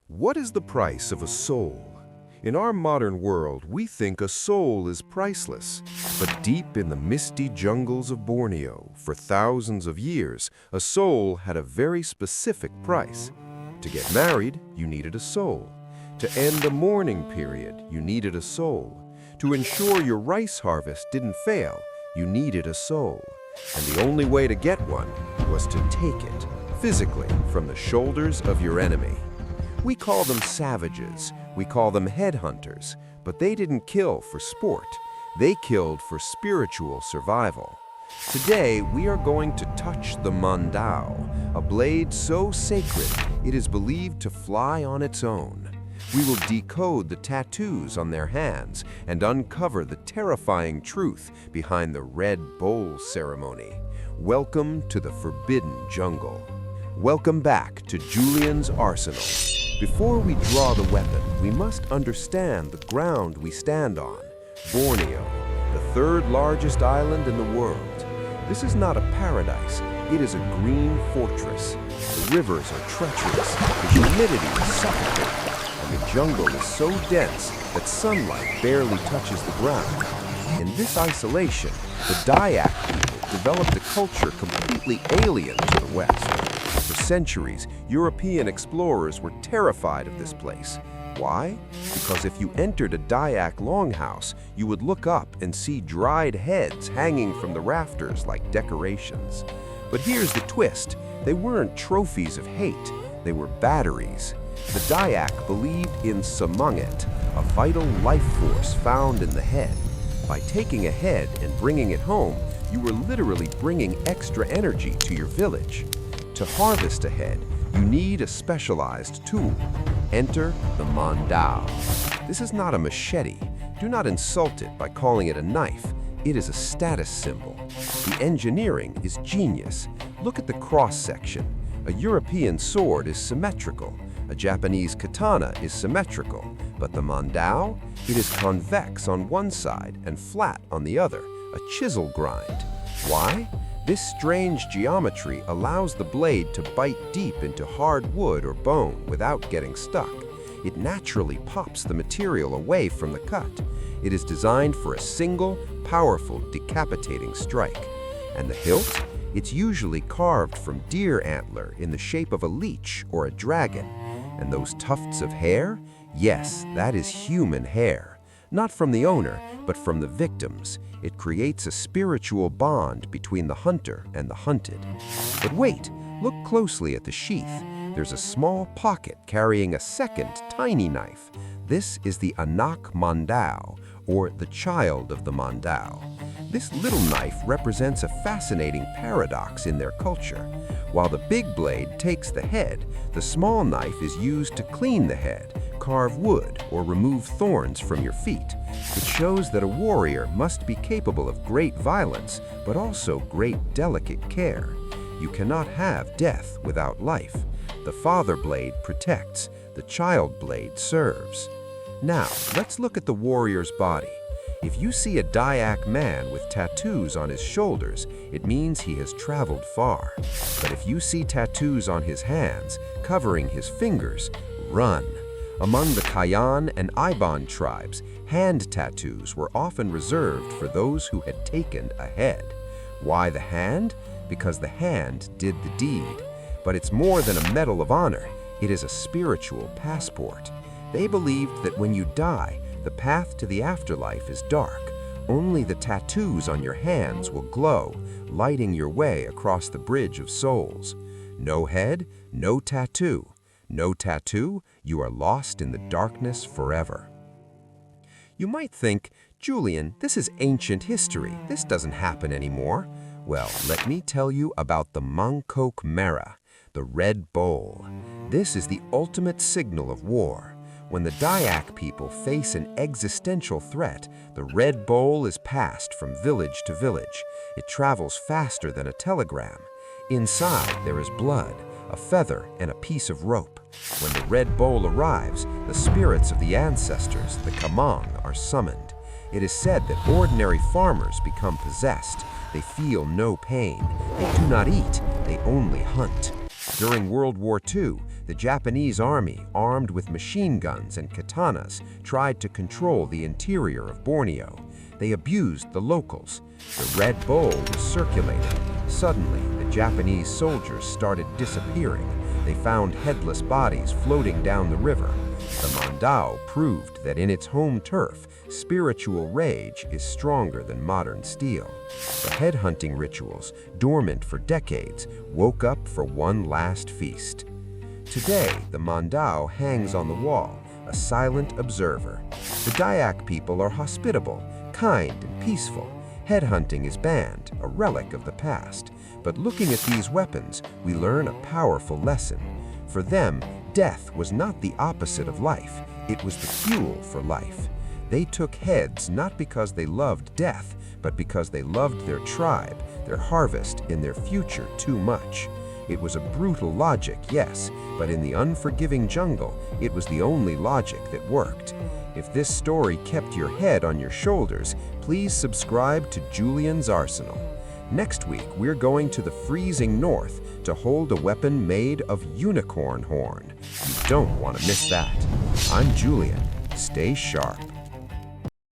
What is the price of a soul? In our modern world, we think a soul is priceless. But deep in the misty jungles of Borneo, for thousands of years, a soul had a very specific price. To get married, you needed a soul. To end a mourning period, you needed a soul. To ensure your rice harvest didn't fail, you needed a soul. And the only way to get one was to take it, physically, from the shoulders of your enemy. We call them savages, we call them headhunters, but they didn't kill for sport. They killed for spiritual survival. Today, we are going to touch the Mandau, a blade so sacred it is believed to fly on its own. We will decode the tattoos on their hands and uncover the terrifying truth behind the red bowl ceremony. Welcome to the forbidden jungle. Welcome back to Julian's arsenal. Before we draw the weapon, we must understand the ground we stand on. Borneo, the third largest island in the world. This is not a paradise, it is a green fortress. The rivers are treacherous, the humidity is suffocating, and the jungle is so dense that sunlight barely touches the ground. In this isolation, the Dayak people developed a culture completely alien to the West. For centuries, European explorers were terrified of this place. Why? Because if you entered a Dayak longhouse, you would look up and see dried heads hanging from the rafters like decorations. But here's the twist. They weren't trophies of hate, they were batteries. The Dayak believed in Samanget, a vital life force found in the head. By taking a head and bringing it home, you were literally bringing extra energy to your village. To harvest a head, you need a specialized tool. Enter the Mandau. This is not a machete. Do not insult it by calling it a knife. It is a status symbol. The engineering is genius. Look at the cross-section. A European sword is symmetrical. A Japanese katana is symmetrical. But the Mandau? It is convex on one side and flat on the other, a chisel grind. Why? This strange geometry allows the blade to bite deep into hard wood or bone without getting stuck. It naturally pops the material away from the cut. It is designed for a single, powerful, decapitating strike. And the hilt? It's usually carved from deer antler in the shape of a leech or a dragon. And those tufts of hair? Yes, that is human hair. Not from the owner, but from the victims. It creates a spiritual bond between the hunter and the hunted. But wait, look closely at the sheath. There's a small pocket carrying a second tiny knife. This is the Anak Mandau, or the child of the Mandau. This little knife represents a fascinating paradox in their culture. While the big blade takes the head, the small knife is used to clean the head, carve wood, or remove thorns from your feet. It shows that a warrior must be capable of great violence, but also great delicate care. You cannot have death without life. The father blade protects, the child blade serves. Now, let's look at the warrior's body. If you see a Dayak man with tattoos on his shoulders, it means he has traveled far. But if you see tattoos on his hands, covering his fingers, run. Among the Kayan and Iban tribes, hand tattoos were often reserved for those who had taken a head. Why the hand? Because the hand did the deed. But it's more than a medal of honor. It is a spiritual passport. They believed that when you die, the path to the afterlife is dark. Only the tattoos on your hands will glow, lighting your way across the bridge of souls. No head, no tattoo. No tattoo, you are lost in the darkness forever. You might think, Julian, this is ancient history. This doesn't happen anymore. Well, let me tell you about the Mangkok Merah, the red bowl. This is the ultimate signal of war. When the Dayak people face an existential threat, the red bowl is passed from village to village. It travels faster than a telegram. Inside, there is blood, a feather, and a piece of rope. When the red bowl arrives, the spirits of the ancestors, the Kamang, are summoned. It is said that ordinary farmers become possessed. They feel no pain. They do not eat. They only hunt. During World War II, The Japanese army, armed with machine guns and katanas, tried to control the interior of Borneo. They abused the locals. The Red Bowl was circulating. Suddenly, the Japanese soldiers started disappearing. They found headless bodies floating down the river. The Mandau proved that in its home turf, spiritual rage is stronger than modern steel. The headhunting rituals, dormant for decades, woke up for one last feast. Today, the Mandau hangs on the wall, a silent observer. The Dayak people are hospitable, kind, and peaceful. Headhunting is banned, a relic of the past. But looking at these weapons, we learn a powerful lesson. For them, death was not the opposite of life, it was the fuel for life. They took heads not because they loved death, but because they loved their tribe, their harvest, and their future too much. It was a brutal logic, yes, but in the unforgiving jungle, it was the only logic that worked. If this story kept your head on your shoulders, please subscribe to Julian's Arsenal. Next week, we're going to the freezing north to hold a weapon made of unicorn horn. You don't want to miss that. I'm Julian. Stay sharp.